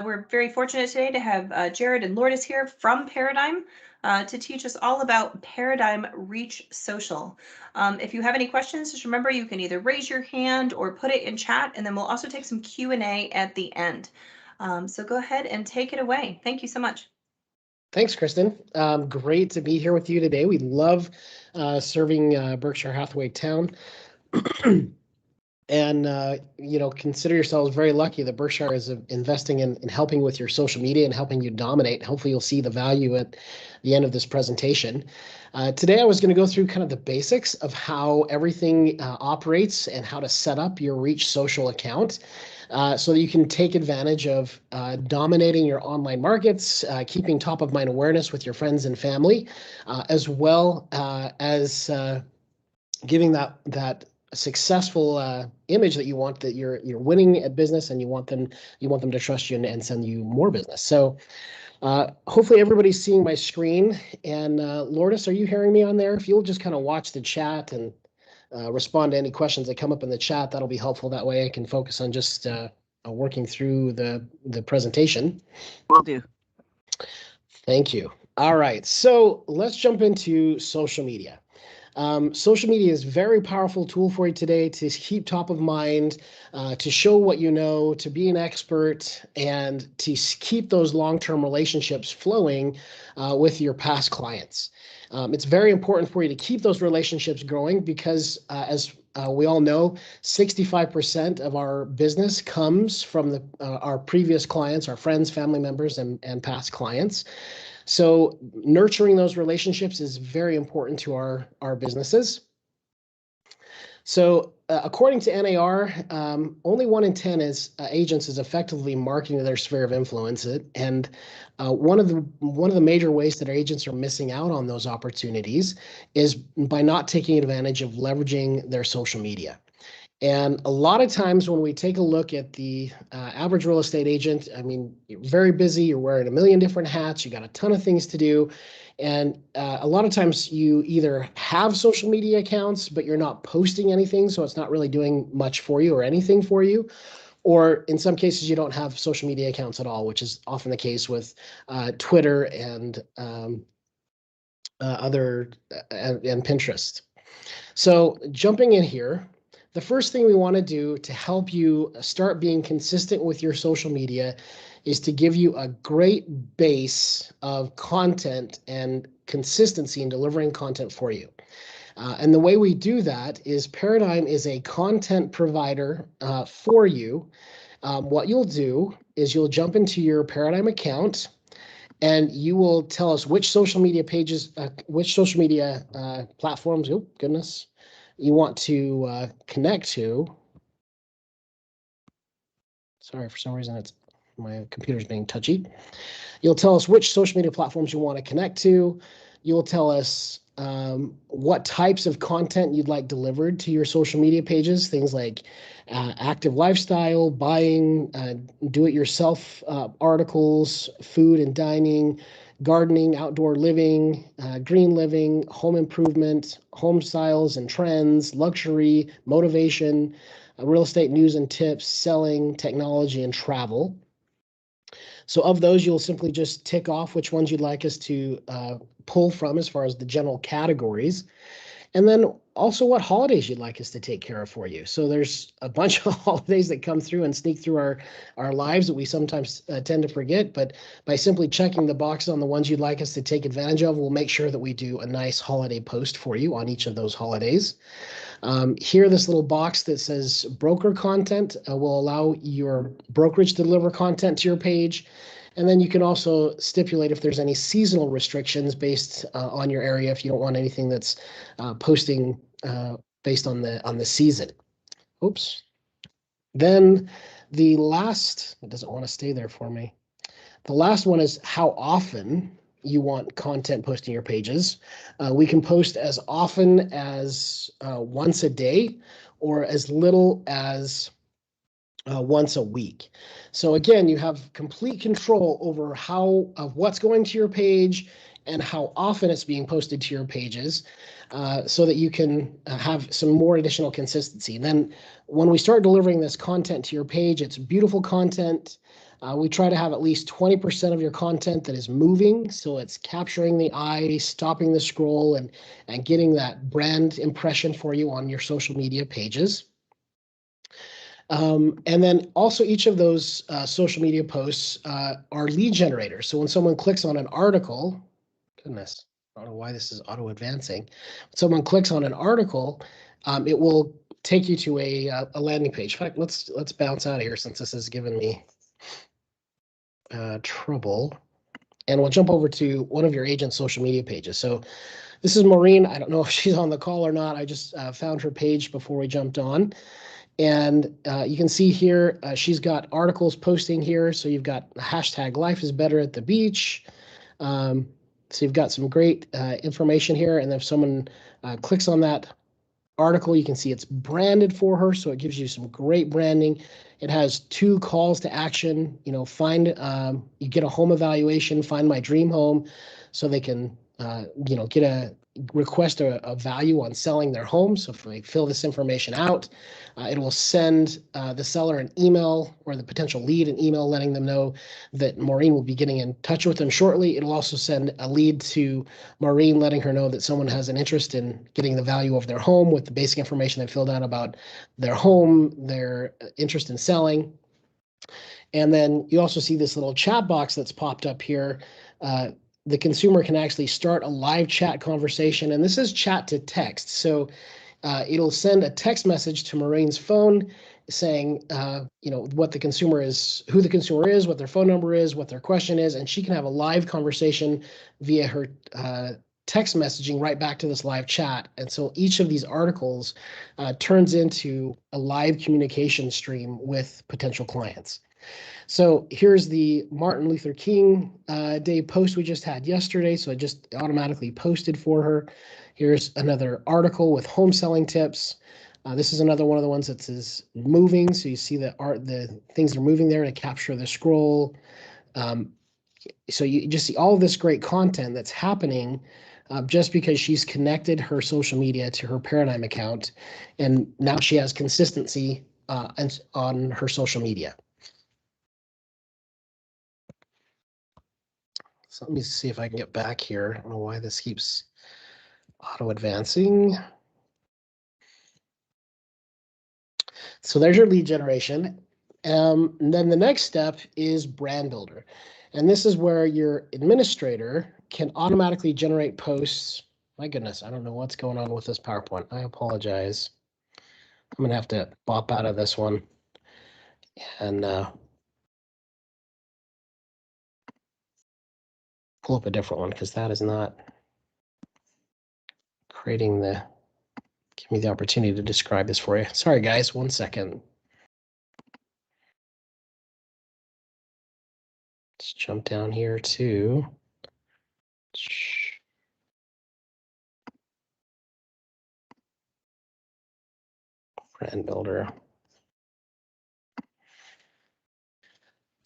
We're very fortunate today to have Jared and Lourdes here from Paradym to teach us all about Paradym Reach Social. If you have any questions, just remember you can either raise your hand or put it in chat, and then we'll also take some Q&A at the end. So go ahead and take it away. Thank you so much. Thanks, Kristen. Great to be here with you today. We love serving Berkshire Hathaway Town. And, consider yourselves very lucky that Berkshire is investing in helping with your social media and helping you dominate. Hopefully you'll see the value at the end of this presentation. Today I was going to go through kind of the basics of how everything operates and how to set up your Reach Social account so that you can take advantage of dominating your online markets, keeping top of mind awareness with your friends and family, as well as giving that successful image that you want, that you're winning at business and you want them to trust you and send you more business. So hopefully everybody's seeing my screen. And Lourdes, are you hearing me on there? If you'll just kind of watch the chat and respond to any questions that come up in the chat, that'll be helpful. That way I can focus on just working through the presentation. Will do. Thank you. All right, so let's jump into social media. Social media is a very powerful tool for you today to keep top of mind, to show what you know, to be an expert, and to keep those long-term relationships flowing with your past clients. It's very important for you to keep those relationships growing because as we all know, 65% of our business comes from our previous clients, our friends, family members, and past clients. So nurturing those relationships is very important to our businesses. So according to NAR, only 1 in 10 agents is effectively marketing their sphere of influence. And one of the major ways that our agents are missing out on those opportunities is by not taking advantage of leveraging their social media. And a lot of times when we take a look at the average real estate agent, I mean, you're very busy, you're wearing a million different hats, you got a ton of things to do. And a lot of times you either have social media accounts, but you're not posting anything, so it's not really doing much for you or anything for you. Or in some cases, you don't have social media accounts at all, which is often the case with Twitter and Pinterest. So jumping in here, the first thing we want to do to help you start being consistent with your social media is to give you a great base of content and consistency in delivering content for you. And the way we do that is Paradym is a content provider for you. What you'll do is you'll jump into your Paradym account and you will tell us which social media pages, which social media platforms, oh goodness, you want to connect to. Sorry, for some reason my computer's being touchy. You'll tell us which social media platforms you want to connect to. You'll tell us what types of content you'd like delivered to your social media pages, things like active lifestyle, buying, do-it-yourself articles, food and dining, gardening, outdoor living, green living, home improvement, home styles and trends, luxury, motivation, real estate news and tips, selling, technology, and travel. So of those, you'll simply just tick off which ones you'd like us to pull from as far as the general categories. And then also what holidays you'd like us to take care of for you. So there's a bunch of holidays that come through and sneak through our lives that we sometimes tend to forget. But by simply checking the boxes on the ones you'd like us to take advantage of, we'll make sure that we do a nice holiday post for you on each of those holidays. Here, this little box that says broker content will allow your brokerage to deliver content to your page. And then you can also stipulate if there's any seasonal restrictions based on your area, if you don't want anything that's posting based on the season. Oops. Then the last, it doesn't want to stay there for me. The last one is how often you want content posting your pages. We can post as often as once a day or as little as once a week. So again, you have complete control over what's going to your page and how often it's being posted to your pages so that you can have some more additional consistency. And then when we start delivering this content to your page, it's beautiful content. We try to have at least 20% of your content that is moving, so it's capturing the eye, stopping the scroll, and getting that brand impression for you on your social media pages. And then also each of those social media posts are lead generators. So when someone clicks on an article, goodness, I don't know why this is auto advancing. When someone clicks on an article, it will take you to a landing page. In fact, let's bounce out of here since this has given me trouble. And we'll jump over to one of your agent's social media pages. So this is Maureen. I don't know if she's on the call or not. I just found her page before we jumped on. And you can see here, she's got articles posting here. So you've got hashtag life is better at the beach. So you've got some great information here. And if someone clicks on that article, you can see it's branded for her. So it gives you some great branding. It has 2 calls to action, find, you get a home evaluation, find my dream home, so they can, request a value on selling their home. So if they fill this information out, it will send the seller an email, or the potential lead an email letting them know that Maureen will be getting in touch with them shortly. It'll also send a lead to Maureen letting her know that someone has an interest in getting the value of their home with the basic information they filled out about their home, their interest in selling. And then you also see this little chat box that's popped up here. The consumer can actually start a live chat conversation, and this is chat to text. So it'll send a text message to Maureen's phone saying, what the consumer is, who the consumer is, what their phone number is, what their question is, and she can have a live conversation via her text messaging right back to this live chat. And so each of these articles turns into a live communication stream with potential clients. So here's the Martin Luther King Day post we just had yesterday. So I just automatically posted for her. Here's another article with home selling tips. This is another one of the ones that says moving. So you see the things are moving there to capture the scroll. So you just see all of this great content that's happening just because she's connected her social media to her Paradym account. And now she has consistency on her social media. So let me see if I can get back here. I don't know why this keeps auto advancing. So there's your lead generation. And then the next step is brand builder. And this is where your administrator can automatically generate posts. My goodness, I don't know what's going on with this PowerPoint. I apologize. I'm going to have to pop out of this one and pull up a different one, because that is not creating give me the opportunity to describe this for you. Sorry, guys, 1 second. Let's jump down here to brand builder.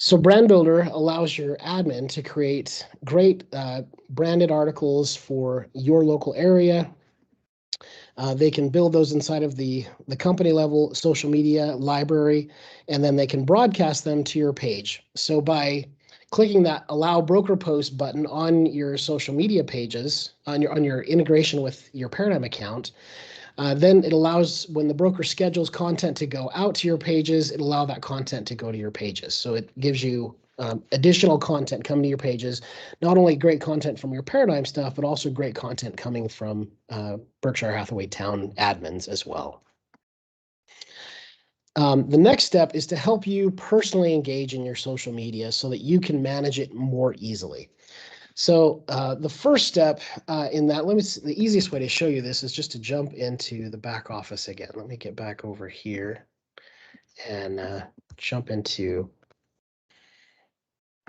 So brand builder allows your admin to create great branded articles for your local area. They can build those inside of the company level social media library, and then they can broadcast them to your page. So by clicking that allow broker post button on your social media pages, on your integration with your Paradym account, then it allows, when the broker schedules content to go out to your pages, it'll allow that content to go to your pages. So it gives you additional content coming to your pages, not only great content from your Paradym stuff, but also great content coming from Berkshire Hathaway Town admins as well. The next step is to help you personally engage in your social media so that you can manage it more easily. So the first step in that, the easiest way to show you this is just to jump into the back office again. Let me get back over here and jump into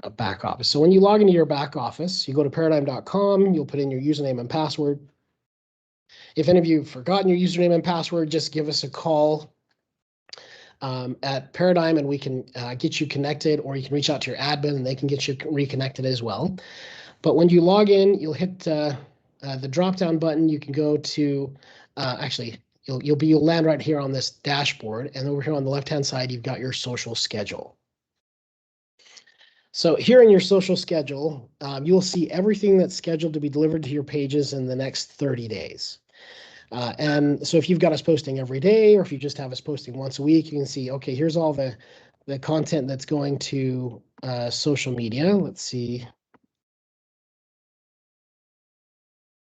a back office. So when you log into your back office, you go to paradym.com, you'll put in your username and password. If any of you have forgotten your username and password, just give us a call at Paradym and we can get you connected, or you can reach out to your admin and they can get you reconnected as well. But when you log in, you'll hit the drop-down button. You can go to, actually, you'll land right here on this dashboard. And over here on the left-hand side, you've got your social schedule. So here in your social schedule, you'll see everything that's scheduled to be delivered to your pages in the next 30 days. And so if you've got us posting every day, or if you just have us posting once a week, you can see, okay, here's all the content that's going to social media. Let's see.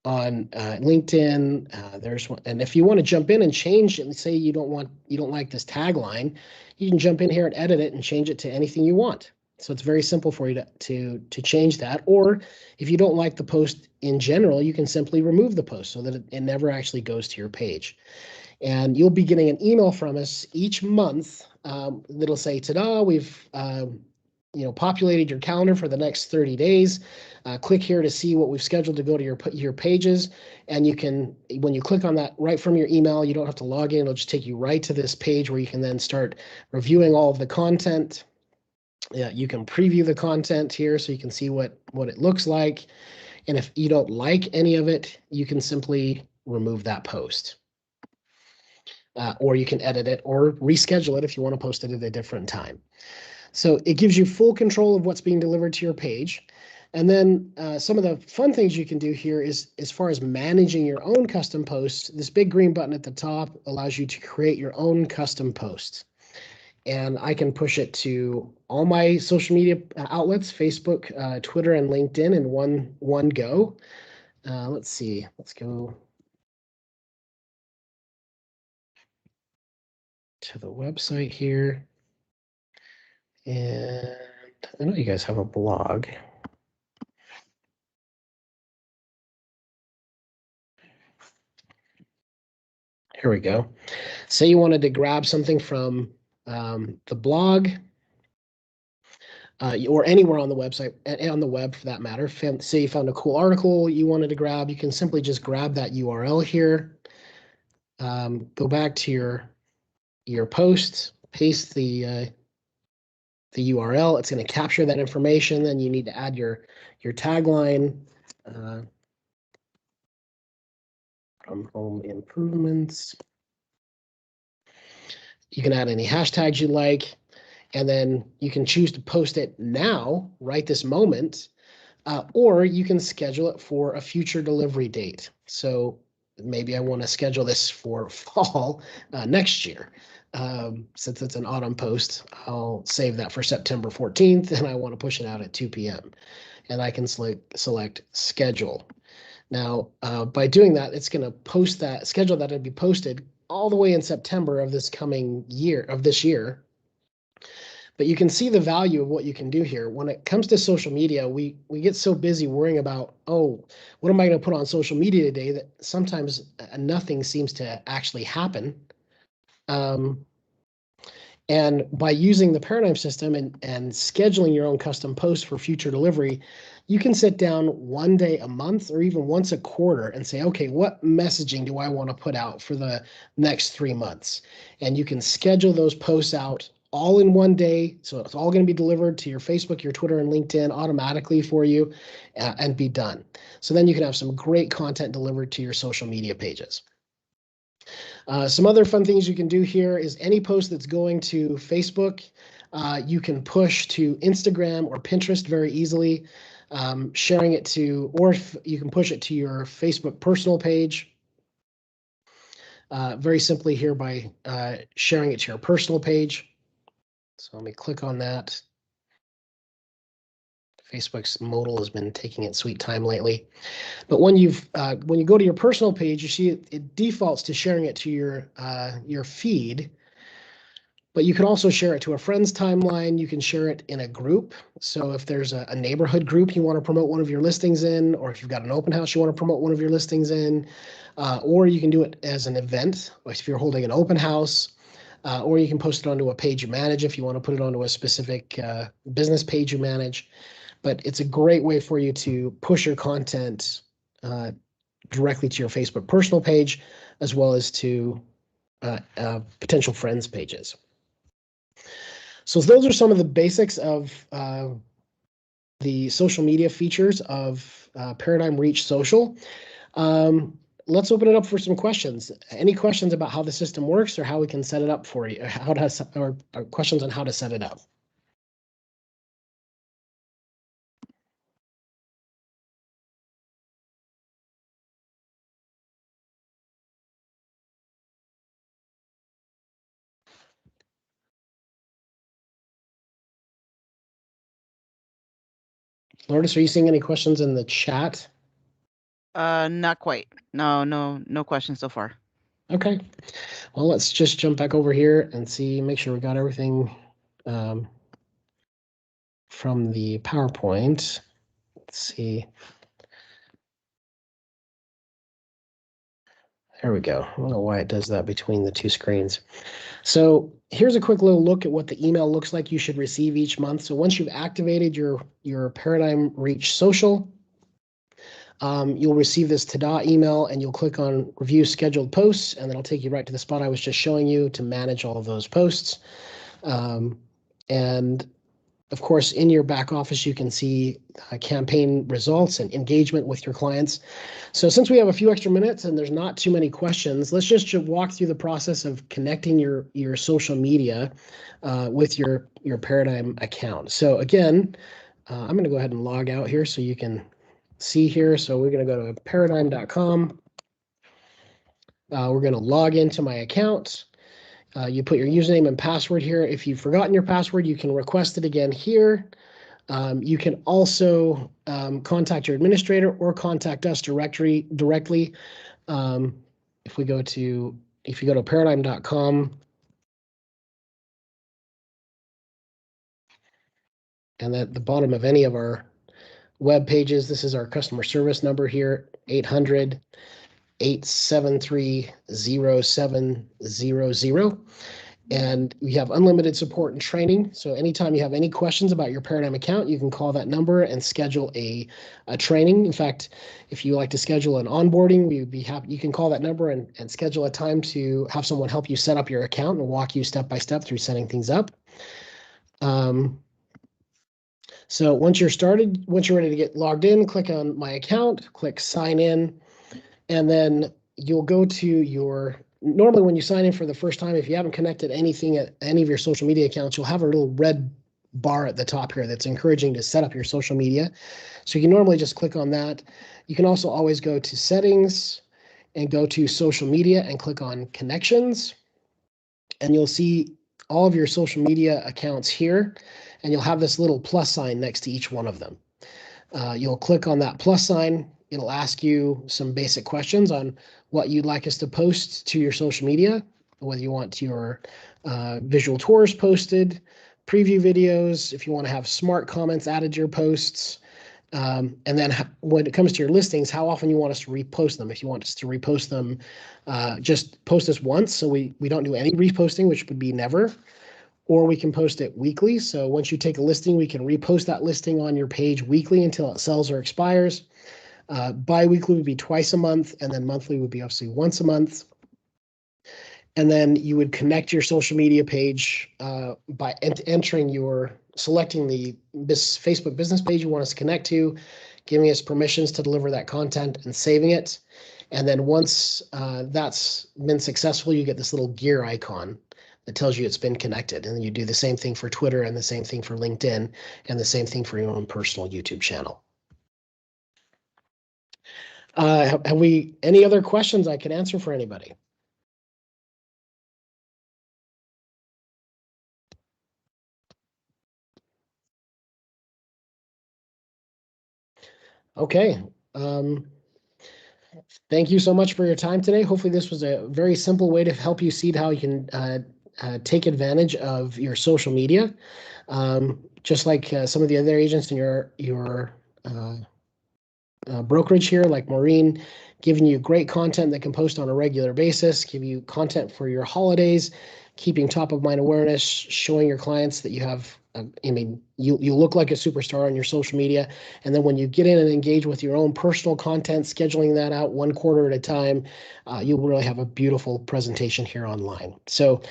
On LinkedIn, there's one, and if you want to jump in and change it and say you don't like this tagline, you can jump in here and edit it and change it to anything you want. So it's very simple for you to change that. Or if you don't like the post in general, you can simply remove the post so that it never actually goes to your page. And you'll be getting an email from us each month that'll say, ta-da, we've populated your calendar for the next 30 days. Click here to see what we've scheduled to go to your pages. And you can, when you click on that right from your email, you don't have to log in. It'll just take you right to this page where you can then start reviewing all of the content. Yeah, you can preview the content here so you can see what it looks like. And if you don't like any of it, you can simply remove that post. Or you can edit it or reschedule it if you want to post it at a different time. So it gives you full control of what's being delivered to your page. And then some of the fun things you can do here is, as far as managing your own custom posts, this big green button at the top allows you to create your own custom posts. And I can push it to all my social media outlets, Facebook, Twitter, and LinkedIn in one go. Let's see, let's go to the website here. And I know you guys have a blog. Here we go. Say you wanted to grab something from the blog or anywhere on the website, and on the web for that matter. Say you found a cool article you wanted to grab, you can simply just grab that URL here, go back to your post, paste the URL. It's going to capture that information. Then you need to add your tagline. From home improvements. You can add any hashtags you like, and then you can choose to post it now, right this moment, or you can schedule it for a future delivery date. So maybe I want to schedule this for fall next year. Since it's an autumn post, I'll save that for September 14th, and I want to push it out at 2 p.m. And I can select schedule. Now, by doing that, it's going to schedule that to be posted all the way in September of this year. But you can see the value of what you can do here. When it comes to social media, we get so busy worrying about, oh, what am I going to put on social media today, that sometimes nothing seems to actually happen. And by using the Paradym system and scheduling your own custom posts for future delivery, you can sit down one day a month or even once a quarter and say, okay, what messaging do I want to put out for the next 3 months? And you can schedule those posts out all in one day. So it's all going to be delivered to your Facebook, your Twitter, and LinkedIn automatically for you and be done. So then you can have some great content delivered to your social media pages. Some other fun things you can do here is any post that's going to Facebook, you can push to Instagram or Pinterest very easily, sharing it to, or you can push it to your Facebook personal page. Very simply here by sharing it to your personal page. So let me click on that. Facebook's modal has been taking its sweet time lately. But when you go to your personal page, you see it defaults to sharing it to your feed. But you can also share it to a friend's timeline. You can share it in a group. So if there's a neighborhood group you want to promote one of your listings in, or if you've got an open house you want to promote one of your listings in, or you can do it as an event, like if you're holding an open house, or you can post it onto a page you manage if you want to put it onto a specific business page you manage. But it's a great way for you to push your content directly to your Facebook personal page, as well as to potential friends pages. So those are some of the basics of the social media features of Paradym Reach Social. Let's open it up for some questions. Any questions about how the system works or how we can set it up for you? Or questions on how to set it up? Lourdes, are you seeing any questions in the chat? Not quite. No questions so far. Okay. Well, let's just jump back over here and see, make sure we got everything from the PowerPoint. Let's see. There we go. I don't know why it does that between the two screens. So here's a quick little look at what the email looks like you should receive each month. So once you've activated your Paradym Reach Social, you'll receive this ta-da email and you'll click on review scheduled posts, and then it'll take you right to the spot I was just showing you to manage all of those posts. And of course, in your back office, you can see campaign results and engagement with your clients. So since we have a few extra minutes and there's not too many questions, let's just walk through the process of connecting your social media with your Paradym account. So again, I'm going to go ahead and log out here so you can see here. So we're going to go to paradym.com. We're going to log into my account. You put your username and password here. If you've forgotten your password, you can request it again here. You can also contact your administrator or contact us directly. If you go to paradym.com, and at the bottom of any of our web pages, this is our customer service number here, 800-873-0700. And we have unlimited support and training. So anytime you have any questions about your Paradym account, you can call that number and schedule a training. In fact, if you like to schedule an onboarding, we would be happy. You can call that number and schedule a time to have someone help you set up your account and walk you step by step through setting things up. So once you're ready to get logged in, click on my account, click sign in, and then you'll go to normally when you sign in for the first time, if you haven't connected anything at any of your social media accounts, you'll have a little red bar at the top here that's encouraging to set up your social media. So you can normally just click on that. You can also always go to settings and go to social media and click on connections. And you'll see all of your social media accounts here, and you'll have this little plus sign next to each one of them. You'll click on that plus sign. It'll ask you some basic questions on what you'd like us to post to your social media, whether you want your visual tours posted, preview videos, if you want to have smart comments added to your posts, and then when it comes to your listings, how often you want us to repost them. If you want us to repost them, just post us once, so we don't do any reposting, which would be never. Or we can post it weekly. So once you take a listing, we can repost that listing on your page weekly until it sells or expires. Bi-weekly would be twice a month, and then monthly would be obviously once a month. And then you would connect your social media page by selecting the Facebook business page you want us to connect to, giving us permissions to deliver that content and saving it. And then once that's been successful, you get this little gear icon that tells you it's been connected. And then you do the same thing for Twitter and the same thing for LinkedIn and the same thing for your own personal YouTube channel. Have we any other questions I can answer for anybody? Okay. Thank you so much for your time today. Hopefully this was a very simple way to help you see how you can take advantage of your social media. Just like some of the other agents in your brokerage here, like Maureen, giving you great content that can post on a regular basis, give you content for your holidays, keeping top of mind awareness, showing your clients that you have, you look like a superstar on your social media. And then when you get in and engage with your own personal content, scheduling that out one quarter at a time, you'll really have a beautiful presentation here online. So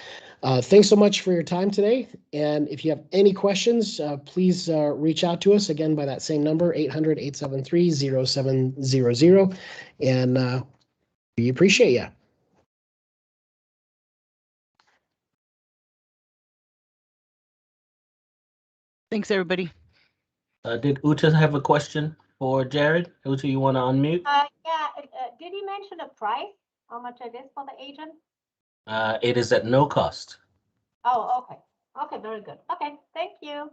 thanks so much for your time today. And if you have any questions, please reach out to us again by that same number, 800-873-0700. And we appreciate you. Thanks, everybody. Did Uta have a question for Jared? Uta, you want to unmute? Yeah. Did he mention a price? How much it is for the agent? It is at no cost. Oh, okay. Okay, very good. Okay, thank you.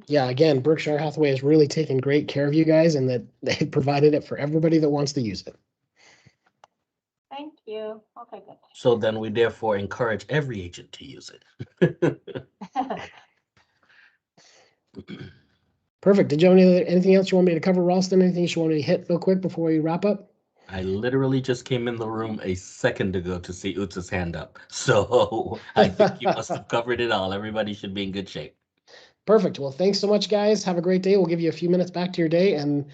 Yeah, again, Berkshire Hathaway has really taken great care of you guys, and that they provided it for everybody that wants to use it. Thank you. Okay, good. So then we therefore encourage every agent to use it. Perfect. Did you have anything else you want me to cover, Ralston? Anything you want me to hit real quick before we wrap up? I literally just came in the room a second ago to see Uta's hand up. So I think you must have covered it all. Everybody should be in good shape. Perfect. Well, thanks so much, guys. Have a great day. We'll give you a few minutes back to your day, and